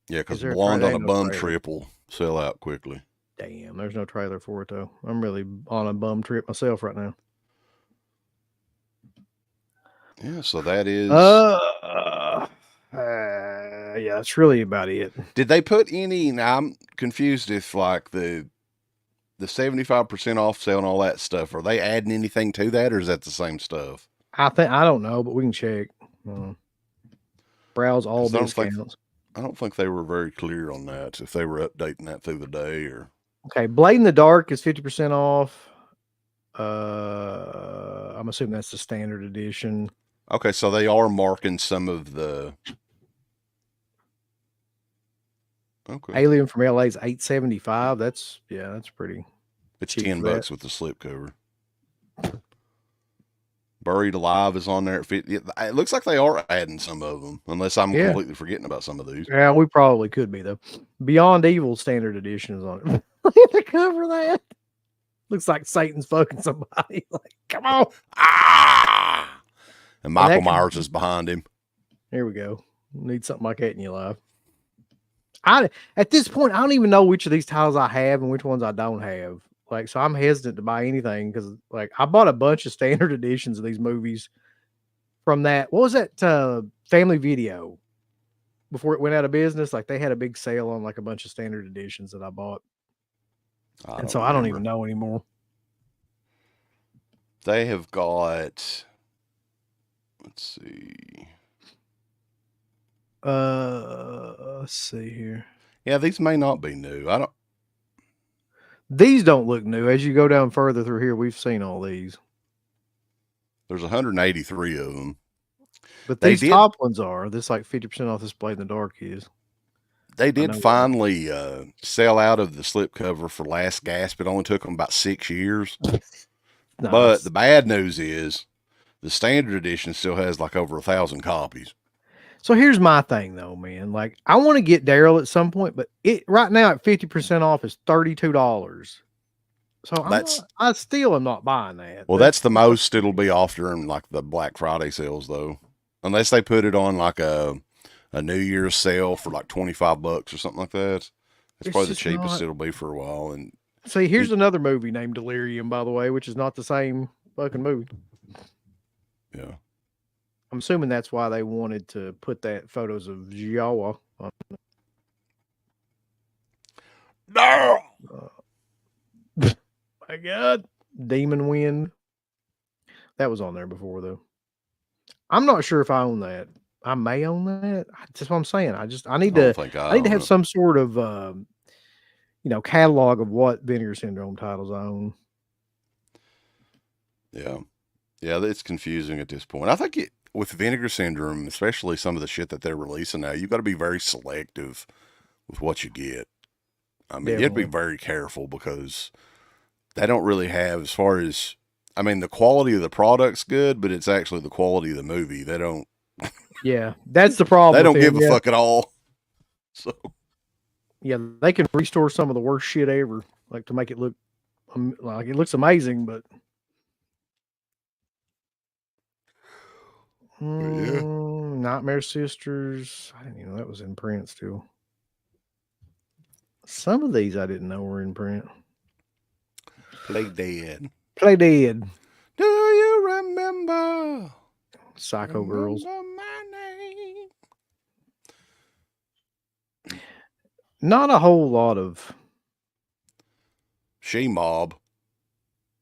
C: Yeah, because Blonde on a Bum Trip will sell out quickly.
A: Damn, there's no trailer for it though. I'm really on a bum trip myself right now.
C: Yeah, so that is.
A: Yeah, that's really about it.
C: Did they put any? Now I'm confused if like the 75% off sale and all that stuff. Are they adding anything to that, or is that the same stuff?
A: I don't know, but we can check. Browse all discounts.
C: I don't think they were very clear on that. If they were updating that through the day or.
A: Okay, Blade in the Dark is 50% off. I'm assuming that's the standard edition.
C: Okay, so they are marking some of the. Okay.
A: Alien from LA is $875. That's pretty.
C: It's $10 with the slipcover. Buried Alive is on there at 50. It looks like they are adding some of them, unless I'm completely forgetting about some of these.
A: Yeah, we probably could be though. Beyond Evil standard edition is on it. Look at the cover of that. Looks like Satan's fucking somebody. Like, come on.
C: And Michael Myers is behind him.
A: Here we go. Need something like that in your life. At this point, I don't even know which of these titles I have and which ones I don't have. Like, so I'm hesitant to buy anything because, like, I bought a bunch of standard editions of these movies from that. What was that Family Video before it went out of business? Like, they had a big sale on like a bunch of standard editions that I bought, I don't even know anymore.
C: They have got. Let's see.
A: Let's see here.
C: Yeah, these may not be new.
A: These don't look new. As you go down further through here, we've seen all these.
C: There's 183 of them.
A: But these top ones are. This like 50% off this Blade in the Dark is.
C: They did finally sell out of the slipcover for Last Gasp. It only took them about 6 years. Nice. But the bad news is the standard edition still has like over 1,000 copies.
A: So here's my thing though, man. Like, I want to get Daryl at some point, but it right now at 50% off is $32. So I still am not buying that.
C: Well, that's the most it'll be off during like the Black Friday sales though. Unless they put it on like a New Year's sale for like $25 or something like that. That's probably the cheapest it'll be for a while. And
A: see, here's another movie named Delirium, by the way, which is not the same fucking movie.
C: Yeah.
A: I'm assuming that's why they wanted to put that photos of Jawa on.
C: No!
A: My God. Demon Wind. That was on there before, though. I'm not sure if I own that. I may own that. That's what I'm saying. I need to have some sort of, catalog of what Vinegar Syndrome titles I own.
C: Yeah. Yeah, it's confusing at this point. I think with Vinegar Syndrome, especially some of the shit that they're releasing now, you've got to be very selective with what you get. I mean, you have to be very careful because they don't really have, as far as, I mean, the quality of the product's good, but it's actually the quality of the movie. They don't.
A: Yeah, that's the problem.
C: They don't give a fuck at all. So.
A: Yeah, they can restore some of the worst shit ever, like to make it look like it looks amazing, but. Nightmare Sisters. I didn't even know that was in print still. Some of these I didn't know were in print.
C: Play Dead.
A: Play Dead.
C: Do you remember?
A: Psycho Girls.
C: My name.
A: Not a whole lot of.
C: She-Mob.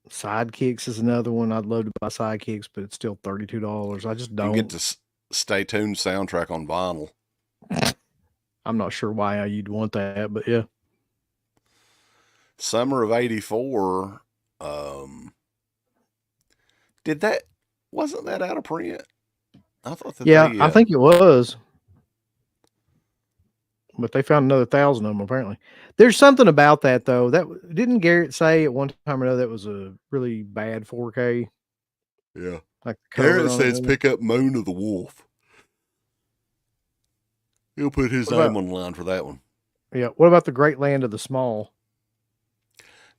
A: Sidekicks is another one. I'd love to buy Sidekicks, but it's still $32. I just don't.
C: You get to Stay Tuned soundtrack on vinyl.
A: I'm not sure why you'd want that, but yeah.
C: Summer of '84. Wasn't that out of print? I thought that.
A: Yeah, I think it was. But they found another 1,000 of them apparently. There's something about that though. That didn't Garrett say at one time or another that was a really bad 4K.
C: Yeah.
A: Like
C: Garrett says, pick up Moon of the Wolf. He'll put his name on the line for that one.
A: Yeah. What about the Great Land of the Small?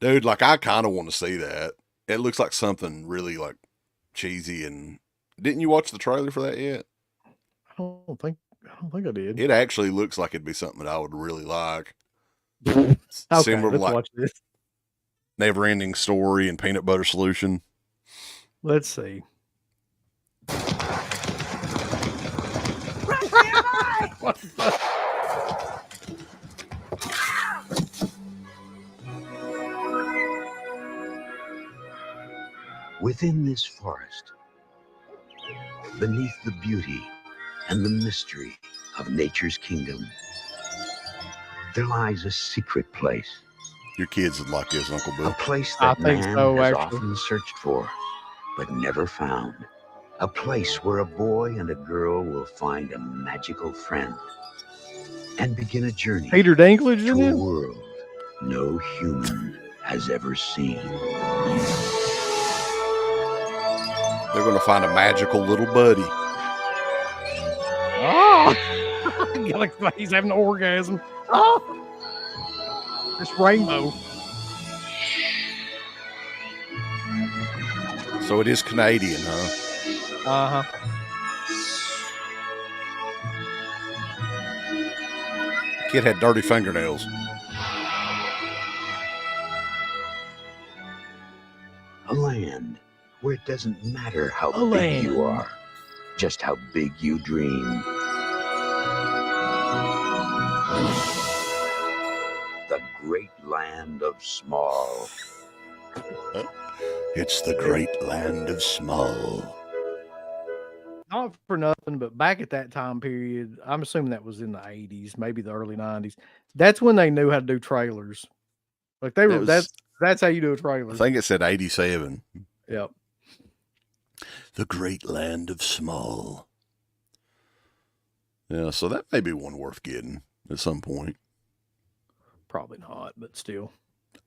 C: Dude, like I kind of want to see that. It looks like something really like cheesy. And didn't you watch the trailer for that yet?
A: I don't think I did.
C: It actually looks like it'd be something that I would really like.
A: Okay,
C: similar to
A: let's watch this.
C: Never Ending Story and Peanut Butter Solution.
A: Let's see.
G: What the fuck?
Q: Within this forest, beneath the beauty and the mystery of nature's kingdom, there lies a secret place.
C: Your kids would like this, Uncle Bill.
Q: A place that man has often searched for, but never found. A place where a boy and a girl will find a magical friend and begin a journey
A: Peter Dinklage
Q: to
A: in
Q: a
A: it?
Q: world no human has ever seen.
C: They're going to find a magical little buddy.
A: Oh, he's having an orgasm. Oh, this rainbow.
C: So it is Canadian, huh?
A: Uh-huh.
C: Kid had dirty fingernails.
Q: A land where it doesn't matter how big you are, just how big you dream. The great land of small.
C: It's the great land of small.
A: Not for nothing, but back at that time period, I'm assuming that was in the 80s, maybe the early 90s. That's when they knew how to do trailers. Like they were, that's how you do a trailer.
C: I think it said 87.
A: Yep.
C: The great land of small. Yeah, so that may be one worth getting at some point.
A: Probably not, but still.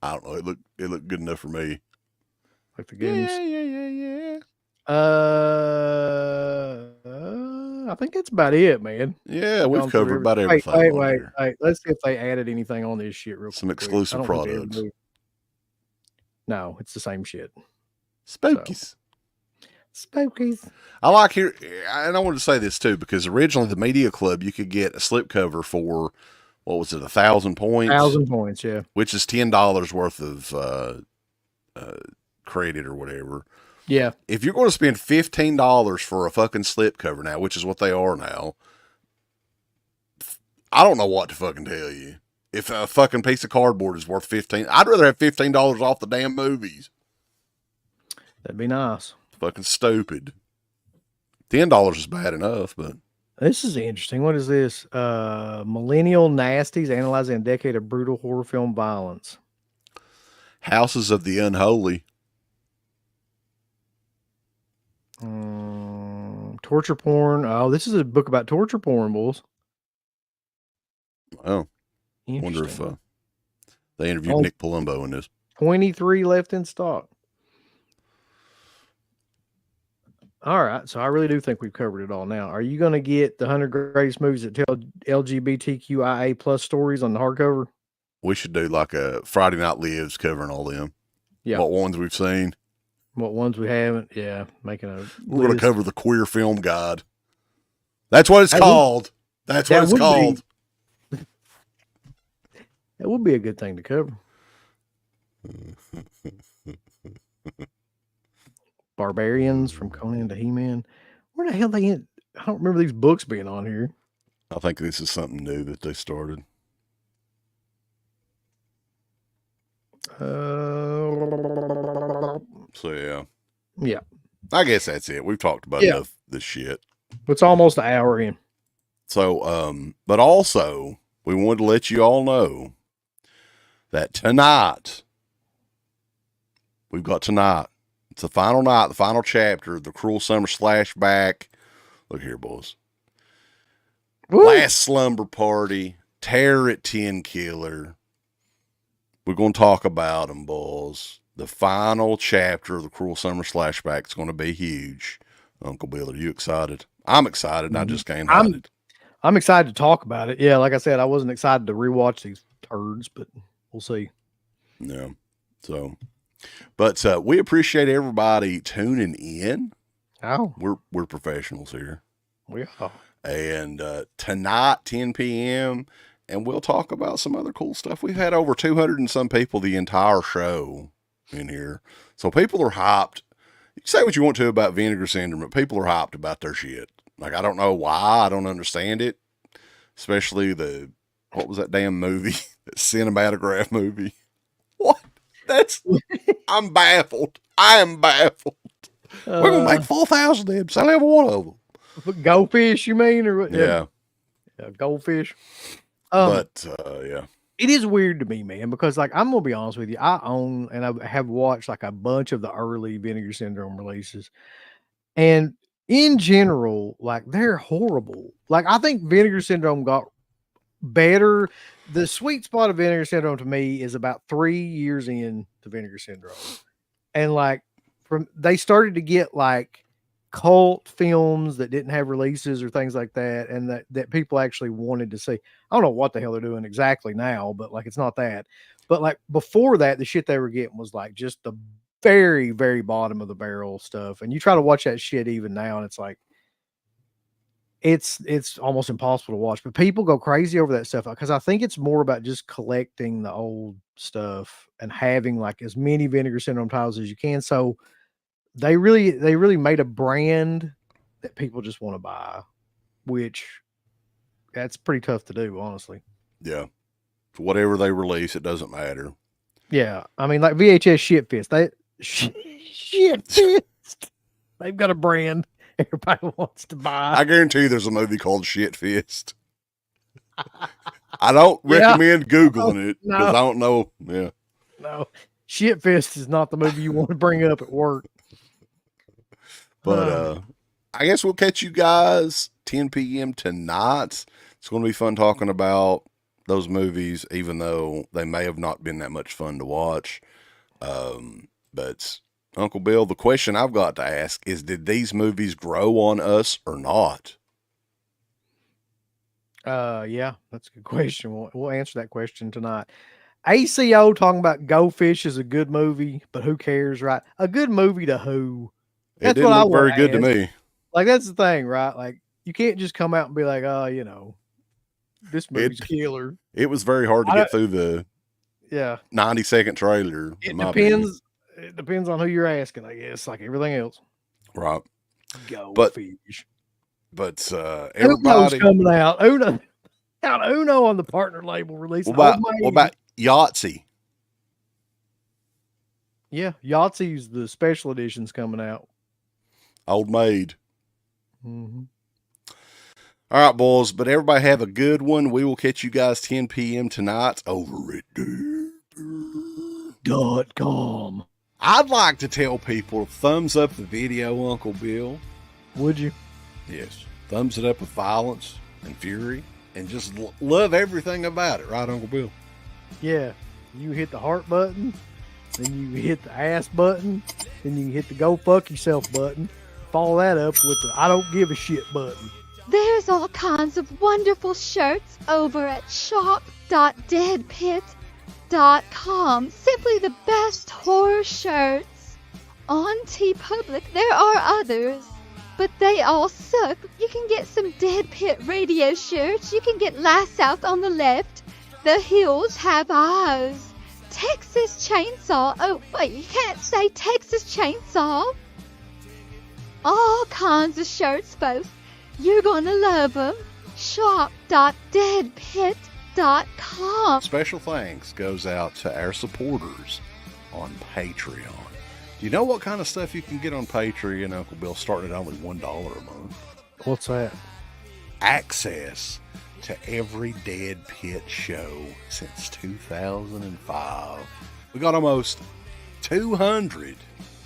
C: I don't know. It looked good enough for me.
A: Like the games.
C: Yeah.
A: I think that's about it, man.
C: Yeah, we've covered about everything.
A: Wait. Let's see if they added anything on this shit real quick.
C: Some exclusive products.
A: No, it's the same shit.
C: Spookies.
A: Spookies.
C: I like here, and I wanted to say this too, because originally the Media Club, you could get a slipcover for, what was it, 1,000 points?
A: 1,000 points, yeah.
C: Which is $10 worth of credit or whatever.
A: Yeah.
C: If you're going to spend $15 for a fucking slipcover now, which is what they are now, I don't know what to fucking tell you. If a fucking piece of cardboard is worth $15, I'd rather have $15 off the damn movies.
A: That'd be nice.
C: Fucking stupid. $10 is bad enough, but
A: this is interesting. What is this? Millennial Nasties analyzing a decade of brutal horror film violence.
C: Houses of the Unholy.
A: Torture porn. Oh, this is a book about torture porn, bulls.
C: Oh, wonder if they interviewed Nick Palumbo in this.
A: 23 left in stock. All right, so I really do think we've covered it all now. Are you going to get the 100 greatest movies that tell LGBTQIA plus stories on the hardcover?
C: We should do like a Friday Night Lives covering all them.
A: Yeah.
C: What ones we've seen.
A: What ones we haven't. Yeah, making a
C: We're going to cover the Queer Film Guide. That's what it's called. That's what it's called.
A: That would be a good thing to cover. Barbarians from Conan to He-Man. Where the hell they in? I don't remember these books being on here.
C: I think this is something new that they started. So
A: yeah.
C: I guess that's it. We've talked about enough of this shit.
A: It's almost an hour in.
C: So, but also we wanted to let you all know that tonight, we've got tonight. It's the final night, the final chapter of the Cruel Summer Slashback. Look here, boys. Woo. Last Slumber Party, Terror at 10 Killer. We're going to talk about them, boys. The final chapter of the Cruel Summer Slashback is going to be huge. Uncle Bill, are you excited? I'm excited. I just can't hide it.
A: I'm excited to talk about it. Yeah, like I said, I wasn't excited to rewatch these turds, but we'll see.
C: Yeah. So, but we appreciate everybody tuning in.
A: Oh,
C: we're professionals here.
A: We are.
C: And tonight, 10 p.m., and we'll talk about some other cool stuff. We've had over 200 and some people the entire show in here, so people are hyped. You say what you want to about Vinegar Syndrome, but people are hyped about their shit. Like, I don't know why. I don't understand it. Especially what was that damn movie? That cinematograph movie. What? I'm baffled. I am baffled. We're going to make 4,000 of them. Sell every one of them.
A: Goldfish, you mean? Or what?
C: Yeah.
A: Goldfish.
C: Yeah.
A: It is weird to me, man, because like, I'm going to be honest with you. I own and I have watched like a bunch of the early Vinegar Syndrome releases. And in general, like, they're horrible. Like, I think Vinegar Syndrome got better. The sweet spot of Vinegar Syndrome to me is about 3 years in to Vinegar Syndrome. And like, they started to get like cult films that didn't have releases or things like that, and that people actually wanted to see. I don't know what the hell they're doing exactly now, but like, it's not that. But like, before that, the shit they were getting was like just the very, very bottom of the barrel stuff. And you try to watch that shit even now, and it's like, it's almost impossible to watch. But people go crazy over that stuff because I think it's more about just collecting the old stuff and having like as many Vinegar Syndrome titles as you can. So they really made a brand that people just want to buy, which that's pretty tough to do, honestly.
C: Yeah. Whatever they release, it doesn't matter.
A: Yeah. I mean, like VHS Shit Fist. Shit Fist. They've got a brand everybody wants to buy.
C: I guarantee you there's a movie called Shit Fist. I don't recommend Googling it because I don't know. Yeah.
A: No. Shit Fist is not the movie you want to bring up at work.
C: But I guess we'll catch you guys 10 p.m. tonight. It's going to be fun talking about those movies, even though they may have not been that much fun to watch. But Uncle Bill, the question I've got to ask is, did these movies grow on us or not?
A: Yeah, that's a good question. We'll answer that question tonight. ACO talking about Go Fish is a good movie, but who cares, right? A good movie to who?
C: That's it didn't look very good to me.
A: Like, that's the thing, right? Like, you can't just come out and be like, oh, this movie's killer.
C: It was very hard to get through the 90-second trailer.
A: It depends on who you're asking, I guess, like everything else.
C: Right.
A: Go Fish.
C: But everybody
A: coming out. Uno on the partner label releasing.
C: What about Yahtzee?
A: Yeah, Yahtzee's the special edition's coming out.
C: Old Maid.
A: Mm-hmm.
C: All right, boys, but everybody have a good one. We will catch you guys 10 p.m. tonight over at
A: .com.
C: I'd like to tell people, thumbs up the video, Uncle Bill.
A: Would you?
C: Yes. Thumbs it up with violence and fury and just love everything about it. Right, Uncle Bill?
A: Yeah. You hit the heart button, then you hit the ass button, then you hit the go fuck yourself button. Follow that up with the I don't give a shit button.
R: There's all kinds of wonderful shirts over at shop.deadpit.com. Simply the best horror shirts. On TeePublic, there are others, but they all suck. You can get some Dead Pit radio shirts. You can get Last South on the Left. The Hills Have Eyes. Texas Chainsaw. Oh, wait, you can't say Texas Chainsaw. All kinds of shirts, folks. You're gonna love them. Shop.deadpit.com.
C: Special thanks goes out to our supporters on Patreon. Do you know what kind of stuff you can get on Patreon, Uncle Bill, starting at only $1 a month?
A: What's that?
C: access to every Dead Pit show since 2005. We got almost 200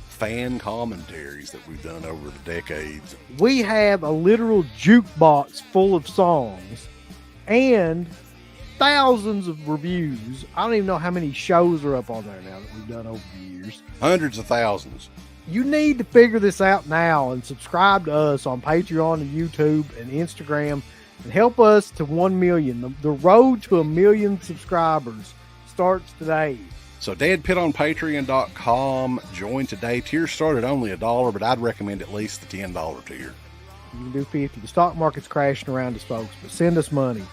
C: fan commentaries that we've done over the decades.
A: We have a literal jukebox full of songs and thousands of reviews. I don't even know how many shows are up on there now that we've done over the years.
C: Hundreds of thousands.
A: You need to figure this out now and subscribe to us on Patreon and YouTube and Instagram and help us to 1 million. The road to 1 million subscribers starts today.
C: So deadpitonpatreon.com. Join today. Tiers start at only $1, but I'd recommend at least the $10 tier.
A: You can do 50. The stock market's crashing around us, folks, but send us money.